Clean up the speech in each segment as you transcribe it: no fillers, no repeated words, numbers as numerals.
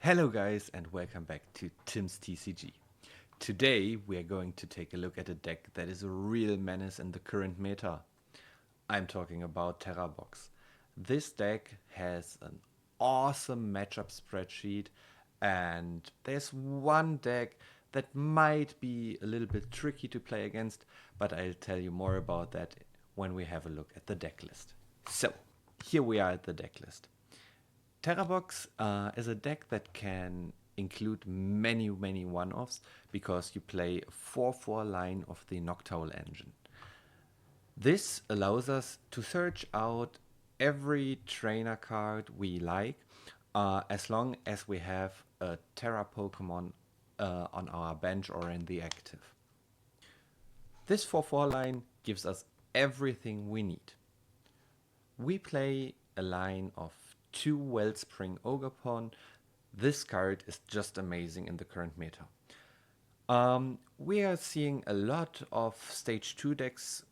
Hello guys and welcome back to Tim's TCG. Today we are going to take a look at a deck that is a real menace in the current meta. I'm talking about Terapagos. This deck has an awesome matchup spreadsheet, and there's one deck that might be a little bit tricky to play against, but I'll tell you more about that when we have a look at the deck list. So, here we are at the deck list. Terapagos is a deck that can include many one-offs because you play a 4/4 line of the Noctowl engine. This allows us to search out every trainer card we like as long as we have a Tera Pokemon on our bench or in the active. This 4/4 line gives us everything we need. We play a line of 2 Wellspring Ogerpon. This card is just amazing in the current meta. We are seeing a lot of stage 2 decks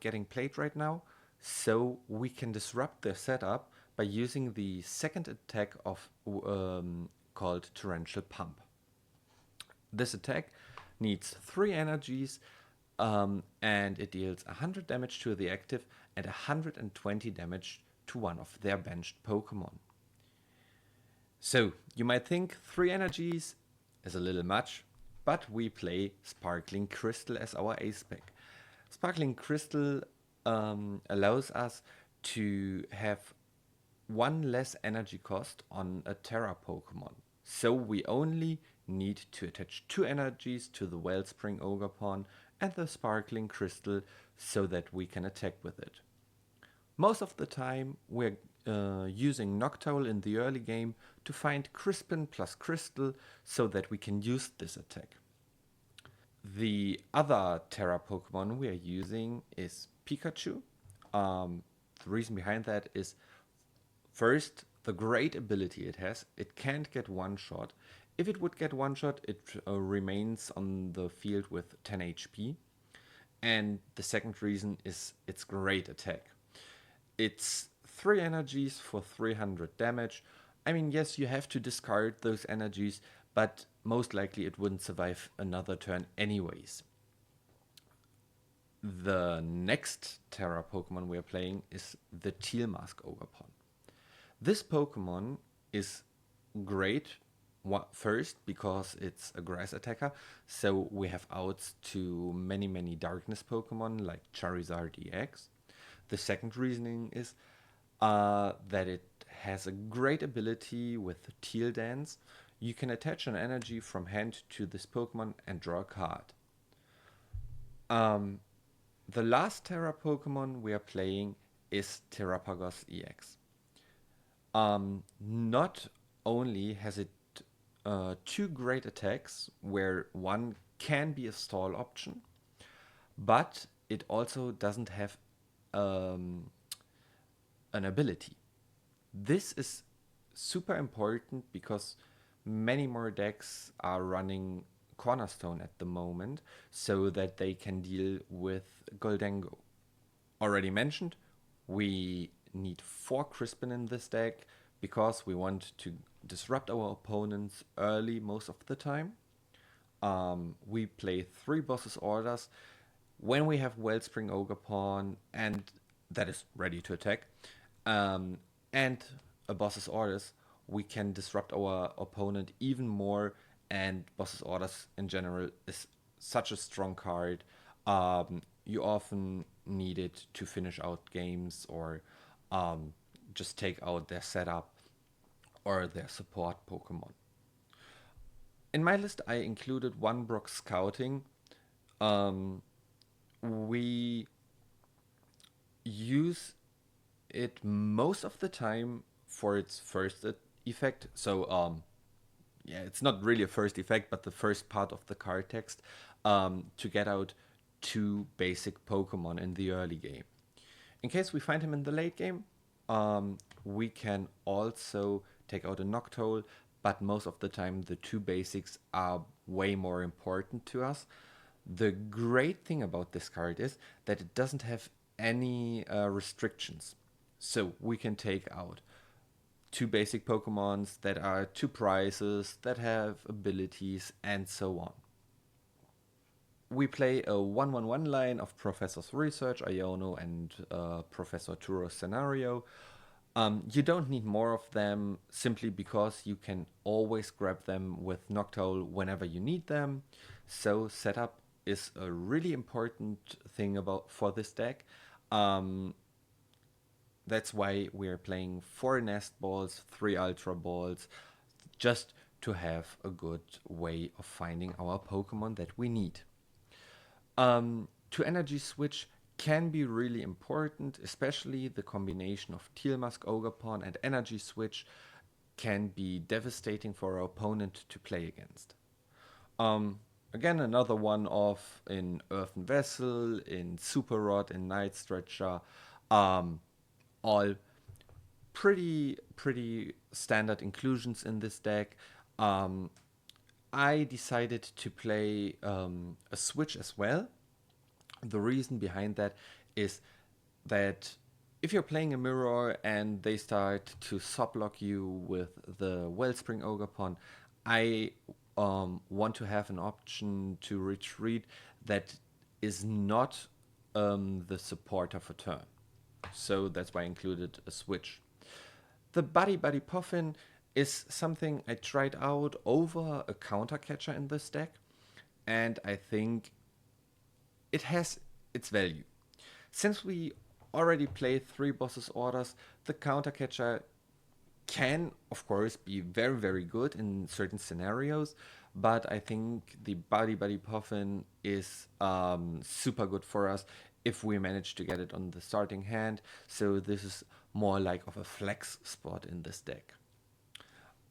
getting played right now, so we can disrupt their setup by using the second attack of called Torrential Pump. This attack needs 3 energies and it deals 100 damage to the active and 120 damage to one of their benched Pokemon. So, you might think 3 energies is a little much, but we play Sparkling Crystal as our ace spec. Sparkling Crystal allows us to have 1 less energy cost on a Tera Pokemon. So we only need to attach 2 energies to the Wellspring Ogerpon and the Sparkling Crystal so that we can attack with it. Most of the time we're using Noctowl in the early game to find Crispin plus Crystal so that we can use this attack. The other Tera Pokemon we are using is Pikachu. The reason behind that is first, the great ability it has. It can't get one shot. If it would get one shot, it remains on the field with 10 HP. And the second reason is its great attack. It's 3 energies for 300 damage. I mean, yes, you have to discard those energies, but most likely it wouldn't survive another turn anyways. The next Tera Pokemon we are playing is the Teal Mask Ogerpon. This Pokemon is great, first because it's a grass attacker, so we have outs to many darkness Pokemon like Charizard EX. The second reasoning is that it has a great ability with Teal Dance. You can attach an energy from hand to this Pokemon and draw a card. The last Tera Pokemon we are playing is Terapagos EX. Not only has it 2 great attacks, where one can be a stall option, but it also doesn't have an ability. This is super important because many more decks are running Cornerstone at the moment so that they can deal with Goldengo. Already mentioned, we need 4 Crispin in this deck because we want to disrupt our opponents early most of the time. We play 3 Boss's Orders when we have Wellspring Ogerpon and that is ready to attack, and a Boss's Orders, we can disrupt our opponent even more, and Boss's Orders in general is such a strong card. You often need it to finish out games or just take out their setup or their support Pokemon. In my list I included 1 Brock Scouting. We use it most of the time for its first effect. So yeah, it's not really a first effect, but the first part of the card text to get out 2 basic Pokemon in the early game. In case we find him in the late game, we can also take out a Noctowl, but most of the time the 2 basics are way more important to us. The great thing about this card is that it doesn't have any restrictions. So we can take out 2 basic Pokemons that are 2 prizes, that have abilities, and so on. We play a 1-1-1 line of Professor's Research, Iono, and Professor Turo's Scenario. You don't need more of them simply because you can always grab them with Noctowl whenever you need them. So setup is a really important thing for this deck. That's why we're playing 4 Nest Balls, 3 Ultra Balls, just to have a good way of finding our Pokemon that we need. To Energy Switch can be really important, especially the combination of Teal Musk Ogerpon and Energy Switch can be devastating for our opponent to play against. Again, another one off in Earthen Vessel, in Super Rod, in Night Stretcher, all pretty standard inclusions in this deck. I decided to play a switch as well. The reason behind that is that if you're playing a mirror and they start to sub-block you with the Wellspring Ogerpon, I want to have an option to retreat that is not the support of a turn. So that's why I included a switch. The Buddy-Buddy Poffin is something I tried out over a counter catcher in this deck, and I think it has its value. Since we already played 3 bosses orders, the counter catcher can of course be very good in certain scenarios, but I think the Buddy-Buddy Poffin is super good for us if we manage to get it on the starting hand. So this is more like of a flex spot in this deck.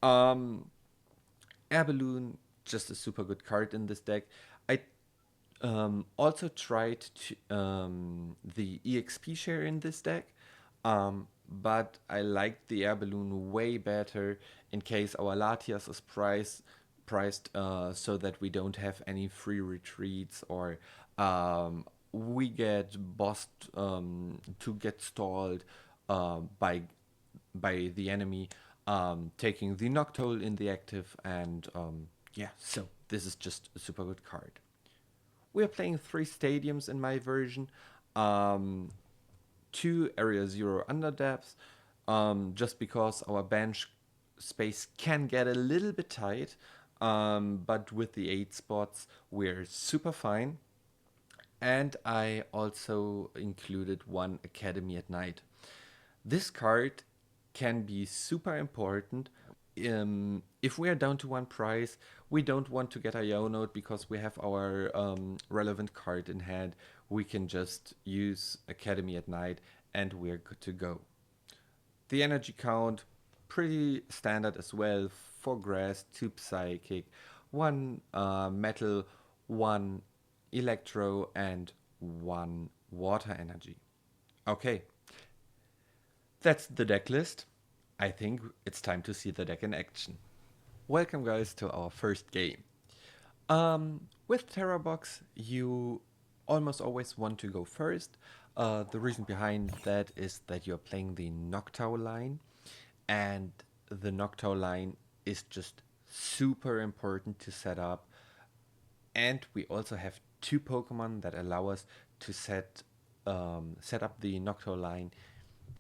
Air Balloon, just a super good card in this deck. I also tried to, the EXP share in this deck, but I liked the Air Balloon way better in case our Latias is priced so that we don't have any free retreats or we get bossed to get stalled by the enemy taking the Noctowl in the active, and yeah, so this is just a super good card. We are playing 3 stadiums in my version, 2 Area 0 Underdepths, just because our bench space can get a little bit tight, but with the 8 spots we're super fine. And I also included 1 Academy at Night. This card can be super important. If we are down to 1 prize, we don't want to get Iono'd because we have our relevant card in hand. We can just use Academy at Night and we're good to go. The energy count, pretty standard as well. 4 Grass, 2 Psychic, 1 Metal, 1 Electro, and 1 Water Energy. Okay, that's the deck list. I think it's time to see the deck in action. Welcome guys to our first game. With Terapagos, you almost always want to go first. The reason behind that is that you're playing the Noctowl line, and the Noctowl line is just super important to set up. And we also have 2 Pokemon that allow us to set up the Noctowl line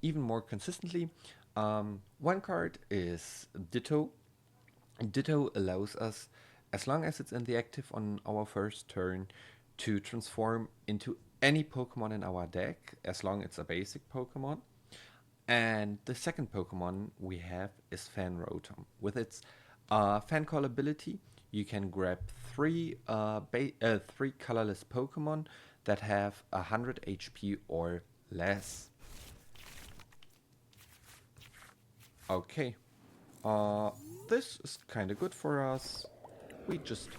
even more consistently. 1 card is Ditto. Ditto allows us, as long as it's in the active on our first turn, to transform into any Pokemon in our deck, as long as it's a basic Pokemon. And the second Pokemon we have is Fan Rotom. With its Fan Call ability, you can grab 3 colorless Pokemon that have 100 HP or less. Okay, this is kind of good for us. We just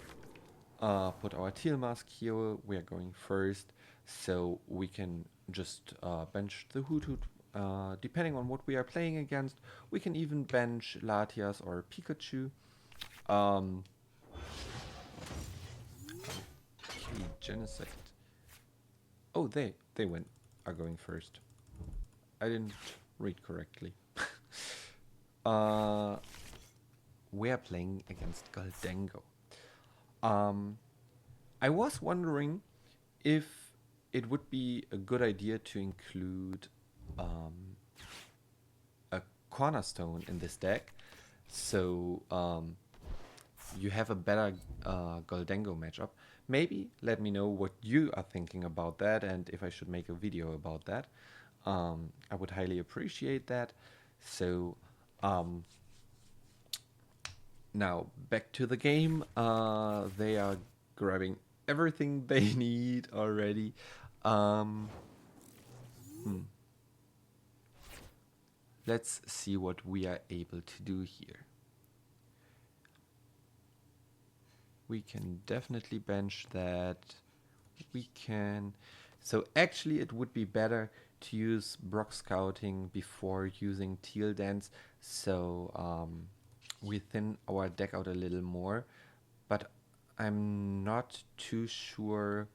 put our Teal Mask here. We are going first, so we can just bench the Hoothoot. Depending on what we are playing against, we can even bench Latias or Pikachu. Okay, Genocide. Oh, they are going first. I didn't read correctly. we're playing against Gholdengo. I was wondering if it would be a good idea to include a cornerstone in this deck, so you have a better Gholdengo matchup. Maybe let me know what you are thinking about that and if I should make a video about that. I would highly appreciate that. So now back to the game. They are grabbing everything they need already. Let's see what we are able to do here. We can definitely bench that. We can... So actually it would be better to use Brock Scouting before using Teal Dance. So we thin our deck out a little more. But I'm not too sure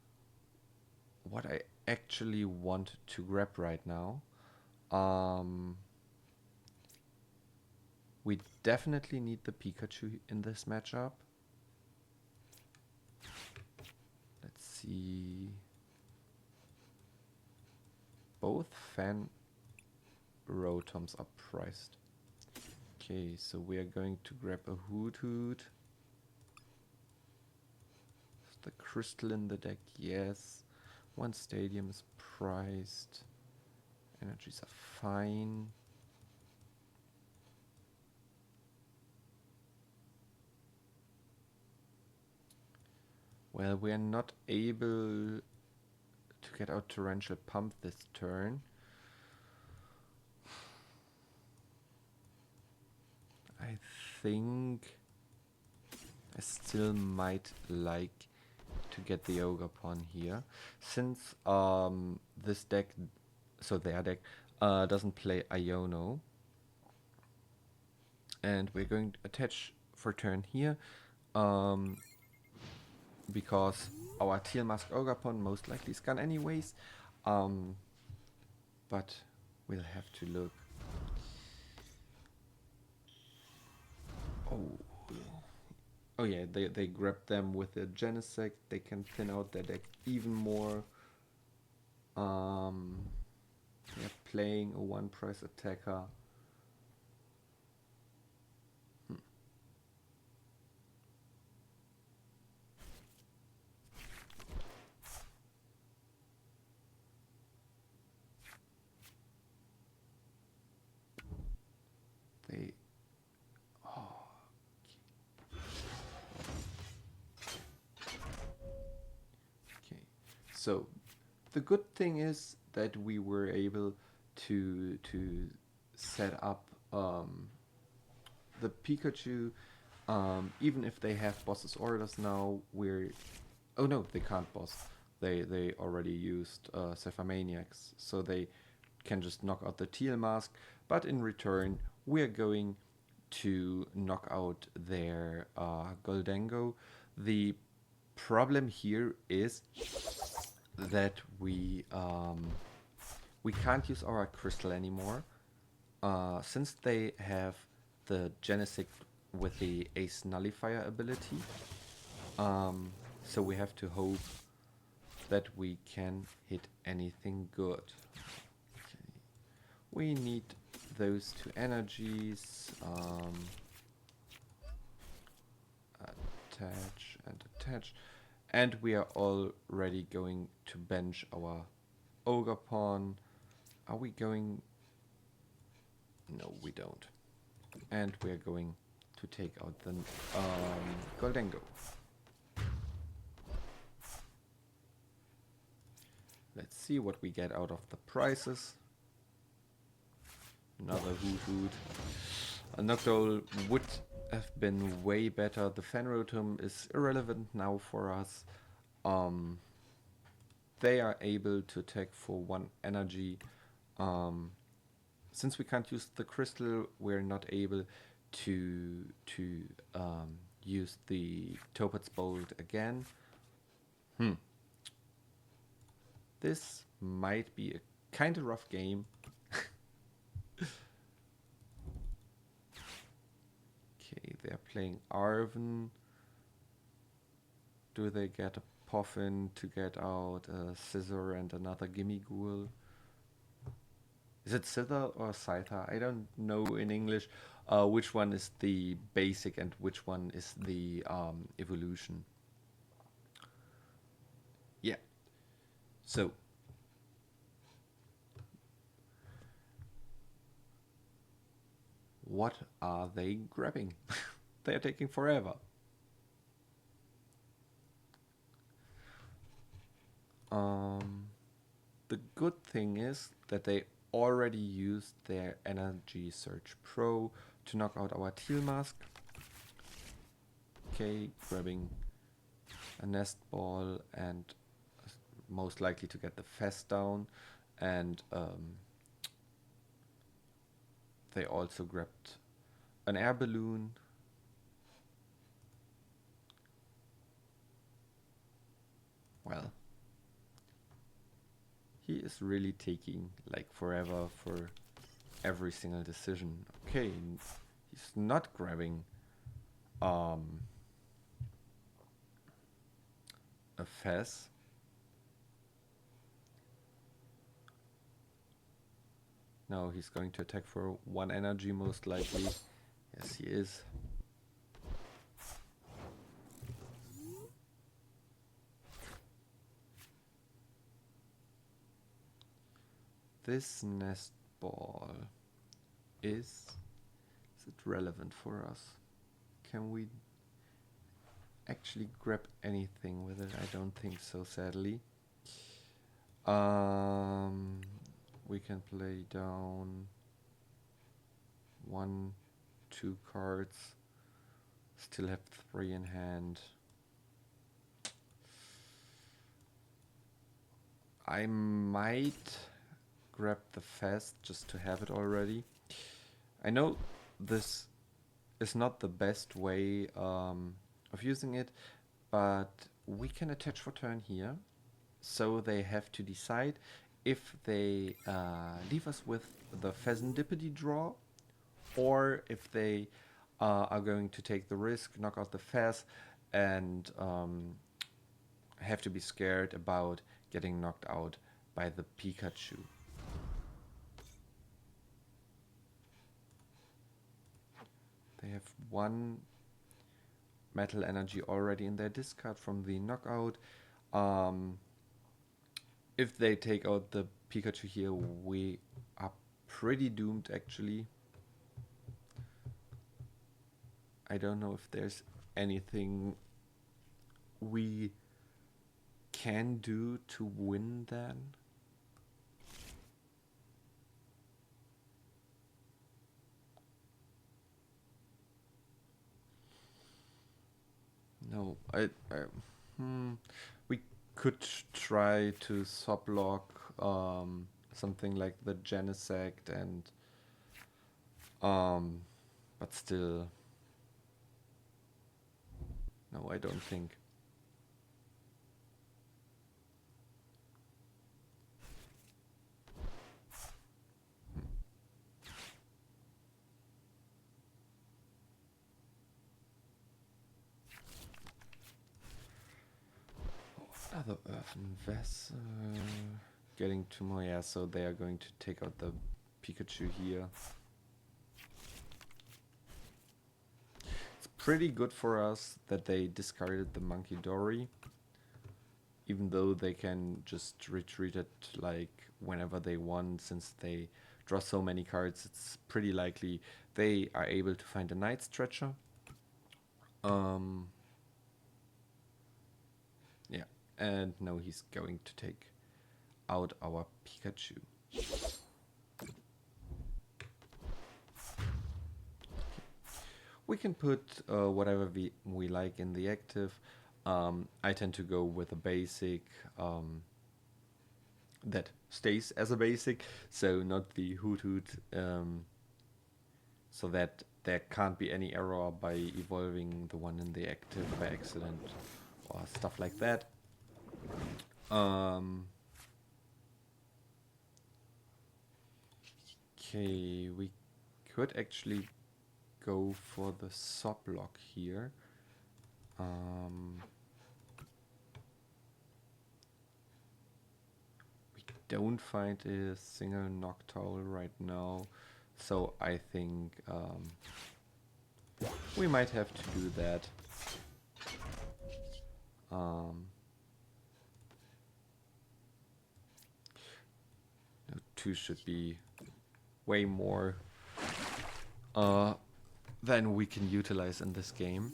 what I actually want to grab right now. We definitely need the Pikachu in this matchup. Let's see. Both Fan Rotoms are priced. Okay, so we are going to grab a Hoothoot. Is the crystal in the deck? Yes. One stadium is priced. Energies are fine. Well, we are not able to get out Torrential Pump this turn. I think I still might like to get the Ogerpon here, since this deck, so their deck, doesn't play Iono. And we're going to attach for turn here, because our Teal Mask Ogerpon most likely is gone anyways. But we'll have to look. Oh yeah, they grab them with a Genesect. They can thin out their deck even more. They're playing a one-price attacker. They... Oh. Okay. So the good thing is that we were able to set up the Pikachu. Even if they have boss's orders now, we're... Oh no, they can't boss. They already used Sapphire Maniacs, so they can just knock out the Teal Mask. But in return, we're going to knock out their Gholdengo. The problem here is that we can't use our crystal anymore, since they have the Genesect with the Ace Nullifier ability. So we have to hope that we can hit anything good. Okay. We need those two energies. Attach and attach. And we are already going to bench our Ogerpon. Are we going... No, we don't. And we are going to take out the Gholdengo. Let's see what we get out of the prizes. Another Hoothoot. A Noctowl would have been way better. The Fan Rotom is irrelevant now for us. They are able to attack for 1 energy. Since we can't use the crystal, we're not able to use the Topaz Bolt again. This might be a kind of rough game. they're playing Arven. Do they get a Poffin to get out a Scizor and another Gimmighoul? Is it Scyther or Scyther? I don't know in English which one is the basic and which one is the evolution. Yeah. So what are they grabbing? They're taking forever. The good thing is that they already used their Energy Surge Pro to knock out our Teal Mask. Okay, grabbing a Nest Ball and most likely to get the Fez down, and they also grabbed an Air Balloon. Well, he is really taking like forever for every single decision. Okay, he's not grabbing a Fez. No, he's going to attack for 1 energy most likely. Yes, he is. This Nest Ball is it relevant for us? Can we actually grab anything with it? I don't think so, sadly. We can play down 1, 2 cards. Still have 3 in hand. I might grab the Fez just to have it already. I know this is not the best way of using it, but we can attach for turn here. So they have to decide if they leave us with the Fezandipiti draw, or if they are going to take the risk, knock out the Fez, and have to be scared about getting knocked out by the Pikachu. They have 1 Metal Energy already in their discard from the knockout. If they take out the Pikachu here, we are pretty doomed actually. I don't know if there's anything we can do to win then. No, we could try to sub-lock something like the Genesect and but still, no, I don't think. Another Earthen Vessel. Getting 2 more, yeah, so they are going to take out the Pikachu here. It's pretty good for us that they discarded the Monkey Dory, even though they can just retreat it like whenever they want. Since they draw so many cards, it's pretty likely they are able to find a Night Stretcher. Yeah, and now he's going to take out our Pikachu. We can put whatever we like in the active. I tend to go with a basic that stays as a basic, so not the Hoothoot, so that there can't be any error by evolving the one in the active by accident or stuff like that. Okay, we could actually go for the Sublock here. We don't find a single Noctowl right now, so I think we might have to do that. No, 2 should be way more than we can utilize in this game.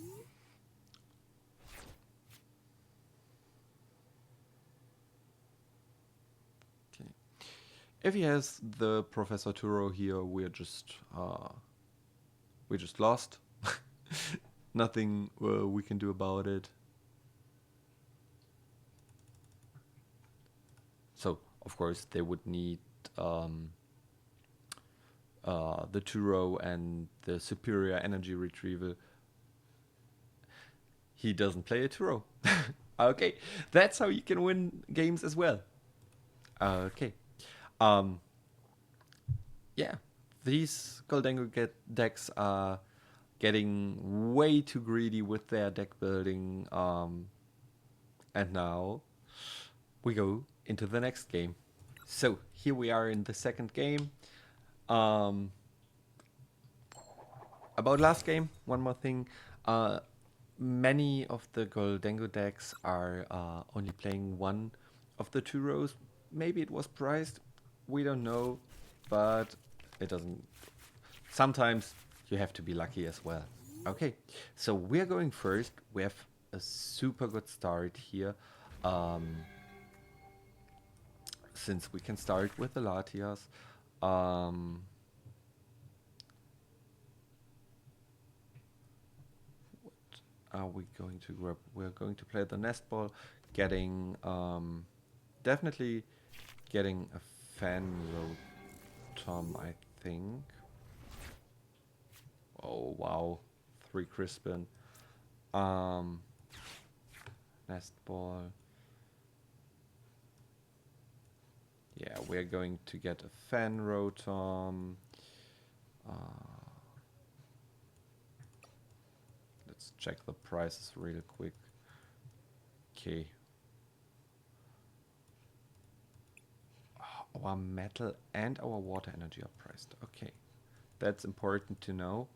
Okay. If he has the Professor Turo here, we just lost. Nothing we can do about it. So of course they would need the Turo and the superior energy retrieval. He doesn't play a Turo. Okay, that's how you can win games as well. Okay. Yeah, these Goldengo decks are getting way too greedy with their deck building. And now we go into the next game. So here we are in the second game. About last game, one more thing. Many of the Goldengo decks are only playing one of the 2 rows. Maybe it was priced, we don't know, but it doesn't. Sometimes you have to be lucky as well. Okay, so we're going first. We have a super good start here. Since we can start with the Latias. What are we going to grab? We're going to play the Nest Ball, getting definitely getting a Fan Rotom, I think. Oh wow, 3 Crispin. Nest Ball. Yeah, we're going to get a Fan Rotom. Let's check the prices real quick. Okay. Our metal and our water energy are priced. Okay, that's important to know.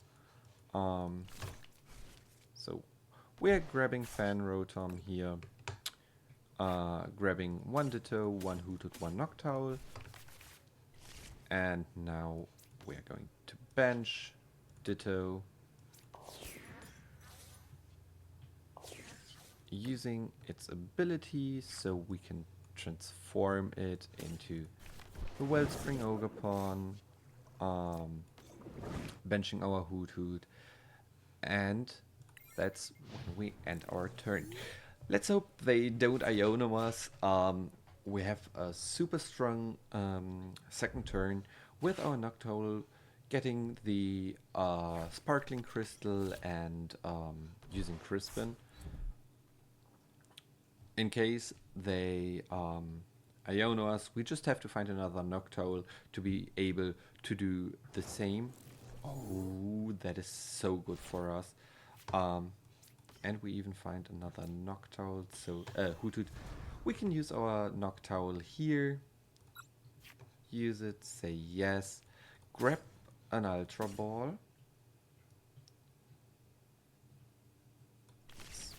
So we're grabbing Fan Rotom here. Grabbing 1 Ditto, 1 Hoothoot, 1 Noctowl. And now we're going to bench Ditto. Using its ability so we can transform it into the Wellspring Ogerpon. Benching our Hoothoot. And that's when we end our turn. Let's hope they don't Iono us. We have a super strong second turn with our Noctowl getting the Sparkling Crystal and using Crispin. In case they Iono us, we just have to find another Noctowl to be able to do the same. Oh, that is so good for us. And we even find another Noctowl, so Hoothoot. We can use our Noctowl here. Use it, say yes. Grab an Ultra Ball.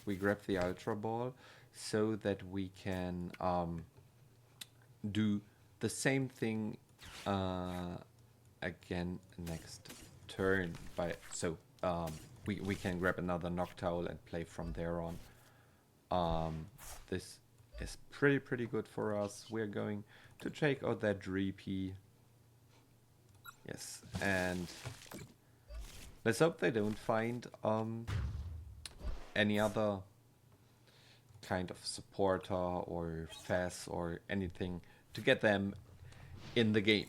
We grab the Ultra Ball so that we can do the same thing again next turn. We can grab another Noctowl and play from there on. This is pretty good for us. We're going to take out that Reapy. Yes, and let's hope they don't find any other kind of supporter or Fez or anything to get them in the game.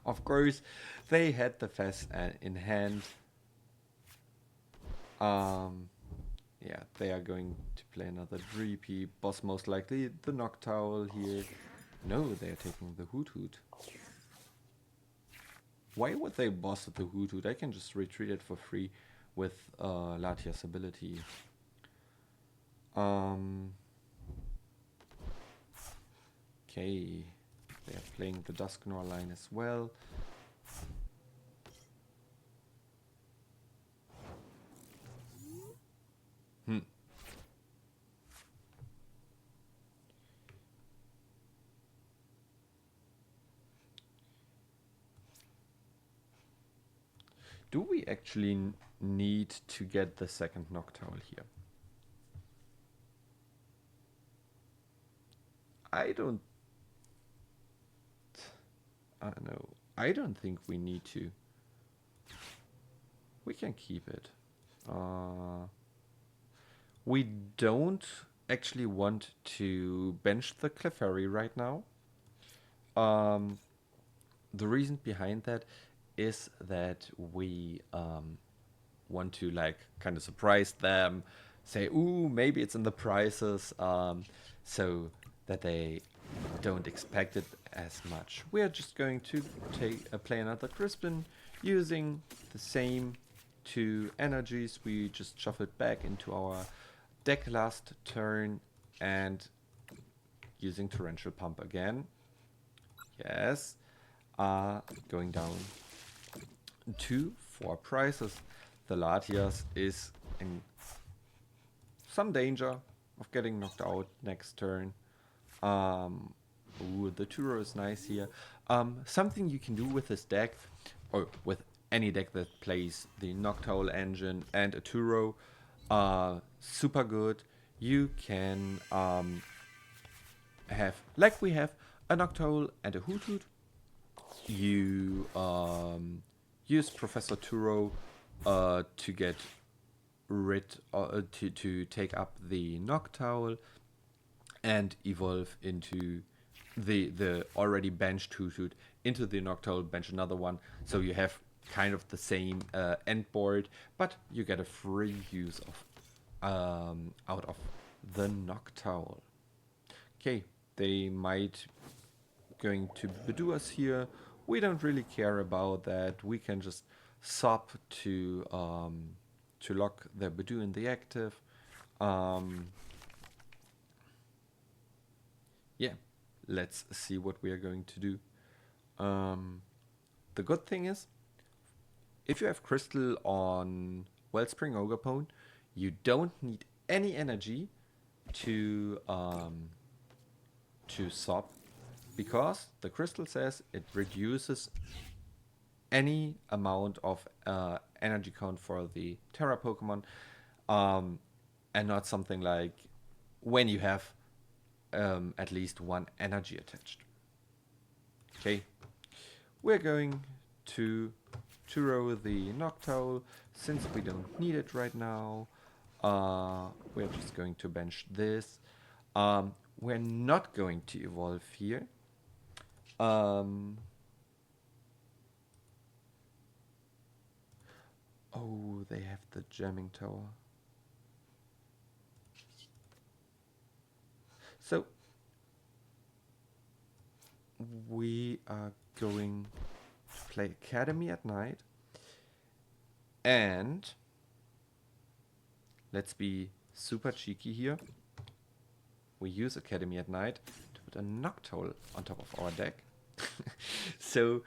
Of course, they had the Fez in hand. Yeah, they are going to play another Dreepy. Boss most likely the Noctowl here. No, they are taking the Hoothoot. Why would they boss at the Hoothoot? I can just retreat it for free with Latias ability. Okay, they are playing the Dusknoir line as well. Do we actually need to get the second Noctowl here? I don't know. I don't think we need to. We can keep it. We don't actually want to bench the Clefairy right now. The reason behind that is that we want to like kind of surprise them, say, ooh, maybe it's in the prices, so that they don't expect it as much. We are just going to play another Crispin using the same two energies. We just shuffled back into our deck last turn and using Torrential Pump again. Yes. Going down to 4 prices. The Latias is in some danger of getting knocked out next turn. Ooh, the Turo is nice here. Something you can do with this deck, or with any deck that plays the Noctowl engine and a Turo, super good. You can have, like we have, a Noctowl and a Hoothoot. You use Professor Turo to get rid, to take up the Noctowl and evolve into the already benched Hoothoot into the Noctowl, bench another one. So you have kind of the same end board, but you get a free use of out of the Noctowl. Okay, they might going to Bedu us here. We don't really care about that. We can just sub to lock their Bedu in the active. Yeah, let's see what we are going to do. The good thing is, if you have Crystal on Wellspring Ogerpon, you don't need any energy to sub, because the Crystal says it reduces any amount of energy count for the Tera Pokemon, and not something like when you have at least 1 energy attached. Okay, we're going to Turo the Noctowl since we don't need it right now. We're just going to bench this. We're not going to evolve here. Oh, they have the jamming tower. So we are going to play Academy at night, and let's be super cheeky here. We use Academy at night to put a Noctowl on top of our deck. So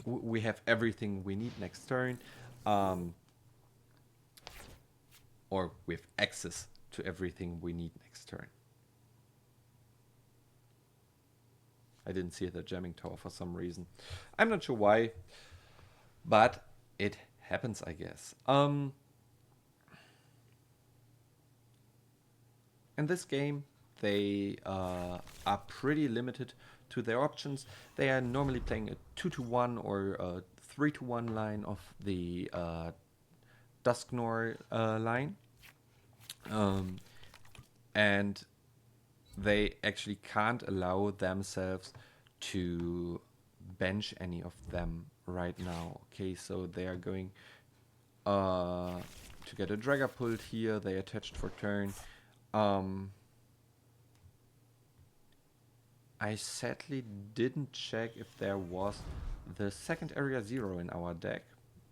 we have everything we need next turn, or we have access to everything we need next turn. I didn't see the jamming tower for some reason. I'm not sure why, but it happens, I guess. In this game, they are pretty limited to their options. They are normally playing a 2-to-1 or a 3-to-1 line of the Dusknoir line. And they actually can't allow themselves to bench any of them right now. Okay, so they are going to get a Dragapult here. They attached for turn. I sadly didn't check if there was the second Area Zero in our deck,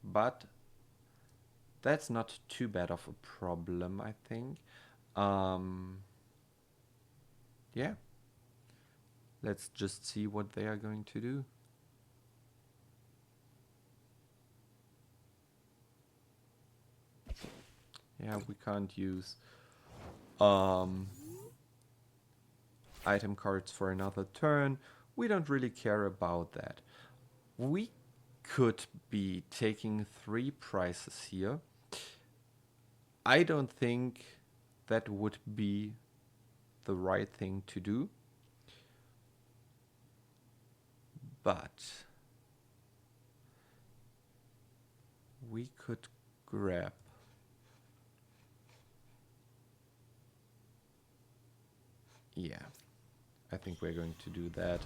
but that's not too bad of a problem, I think. Yeah. Let's just see what they are going to do. Yeah, we can't use item cards for another turn. We don't really care about that. We could be taking 3 prizes here. I don't think that would be the right thing to do. But we could grab I think we're going to do that.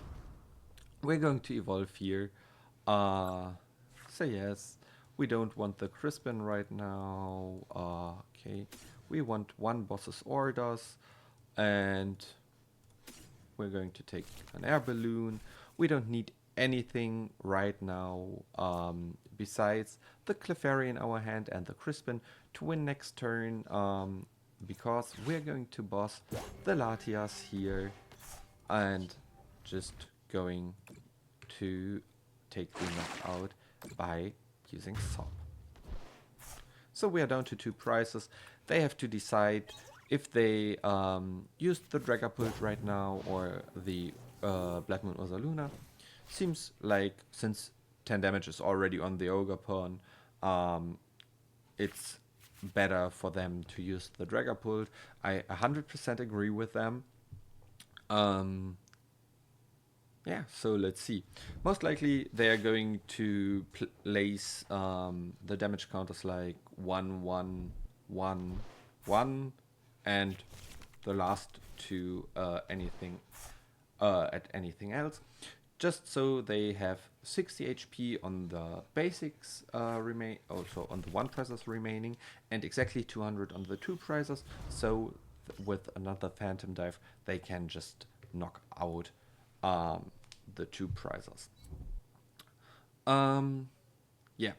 We're going to evolve here. So yes, we don't want the Crispin right now. Okay, we want 1 boss's orders, and we're going to take an air balloon. We don't need anything right now besides the Clefairy in our hand and the Crispin to win next turn, because we're going to boss the Latias here and just going to take the knockout by using Sop. So we are down to 2 prizes. They have to decide if they use the Dragapult right now or the Bloodmoon Ursaluna. Seems like since 10 damage is already on the Ogerpon, it's better for them to use the Dragapult. I 100% agree with them. Yeah, so let's see. Most likely they are going to place the damage counters like 1, 1, 1, 1, and the last 2 anything at anything else. Just so they have 60 HP on the basics also on the 1 prizes remaining, and exactly 200 on the 2 prizes. So with another Phantom Dive, they can just knock out the 2 prizes. Yeah.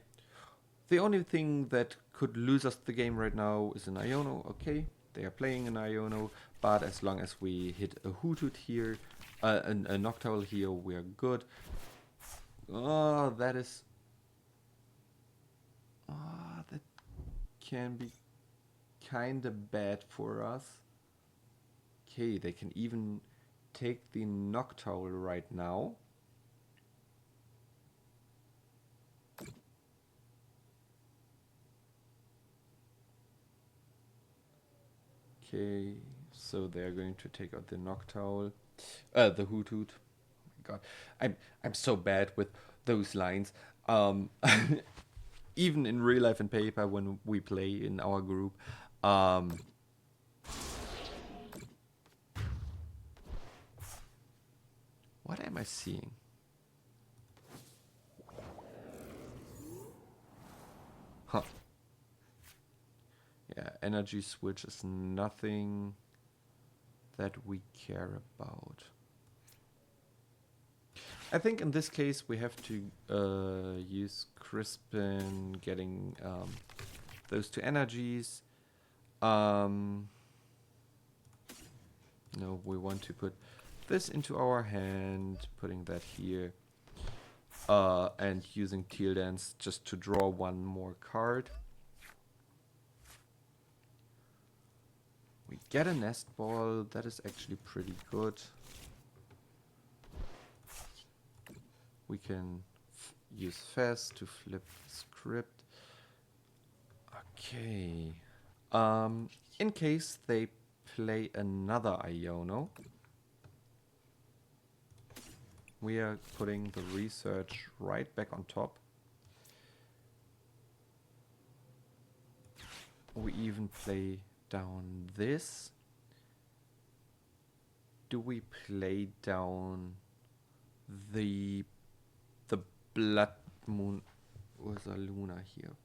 The only thing that could lose us the game right now is an Iono. Okay, they are playing an Iono, but as long as we hit a Hoothoot here, a Noctowl here, we are good. Oh, that is... Oh, that can be kinda bad for us. Okay, they can even take the Noctowl right now. Okay, so they're going to take out the Noctowl, the Hoothoot. Oh my god, I'm so bad with those lines. Even in real life and paper when we play in our group. What am I seeing? Huh. Yeah, Energy Switch is nothing that we care about. I think in this case we have to use Crispin, getting those 2 energies. No, we want to put this into our hand, putting that here, and using Teal Dance just to draw 1 more card. We get a Nest Ball, that is actually pretty good. We can use Fez to flip the script. Okay. In case they play another Iono, we are putting the research right back on top. We even play down this. Do we play down the Bloodmoon Ursaluna here?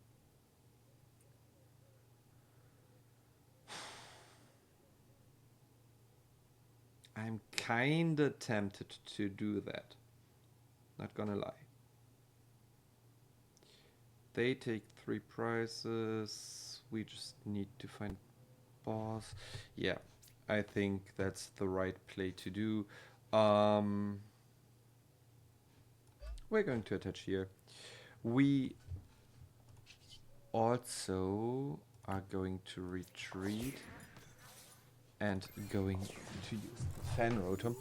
I'm kinda tempted to do that. Not gonna lie. They take 3 prizes. We just need to find boss. Yeah, I think that's the right play to do. We're going to attach here. We also are going to retreat and going to use Fan Rotom.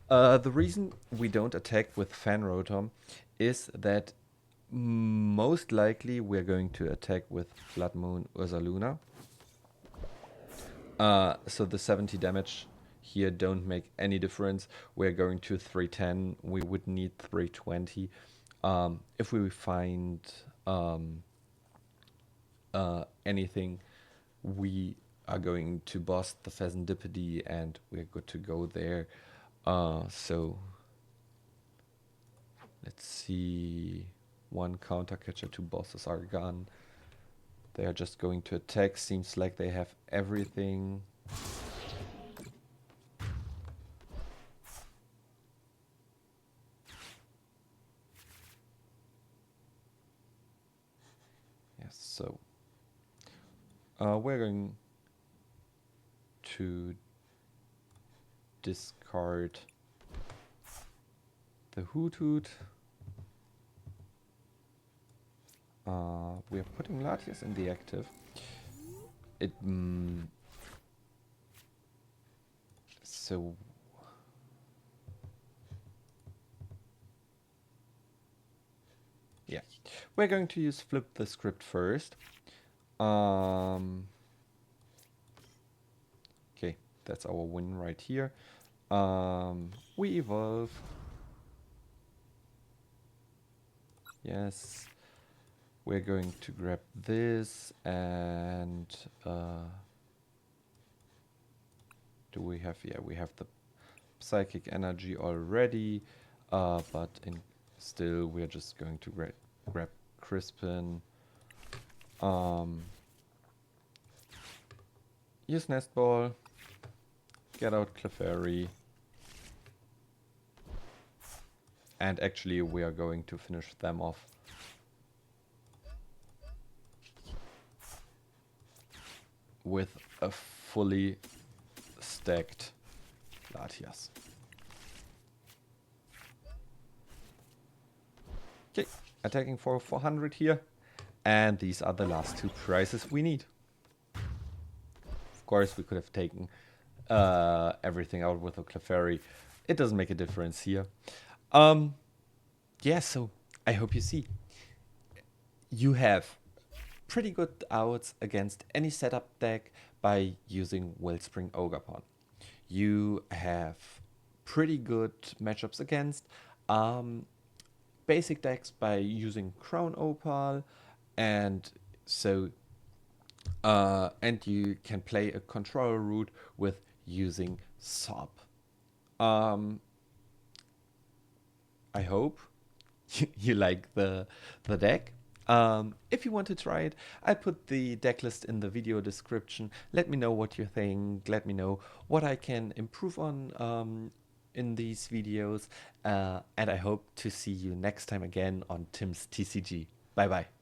The reason we don't attack with Fan Rotom is that most likely we're going to attack with Bloodmoon Ursaluna. So the 70 damage here don't make any difference. We're going to 310. We would need 320. If we find anything, we are going to boss the Fezandipiti and we're good to go there. So let's see. 1 counter catcher, 2 bosses are gone. They are just going to attack. Seems like they have everything. Yes, so we're going to discard the Hoothoot. We are putting Latias in the active. So yeah, we're going to use flip the script first. Okay, that's our win right here. We evolve. Yes. We're going to grab this and do we have, yeah, we have the psychic energy already, but still we're just going to grab Crispin, use Nest Ball, get out Clefairy, and actually we are going to finish them off. With a fully stacked Latias. Okay, attacking for 400 here. And these are the last 2 prizes we need. Of course, we could have taken everything out with a Clefairy. It doesn't make a difference here. Yeah, so I hope you see. You have pretty good outs against any setup deck by using Wellspring Ogerpon. You have pretty good matchups against basic decks by using Crown Opal, and so and you can play a control route with using Sob. I hope you like the deck. If you want to try it, I put the deck list in the video description. Let me know what you think. Let me know what I can improve on in these videos. And I hope to see you next time again on Tim's TCG. Bye bye.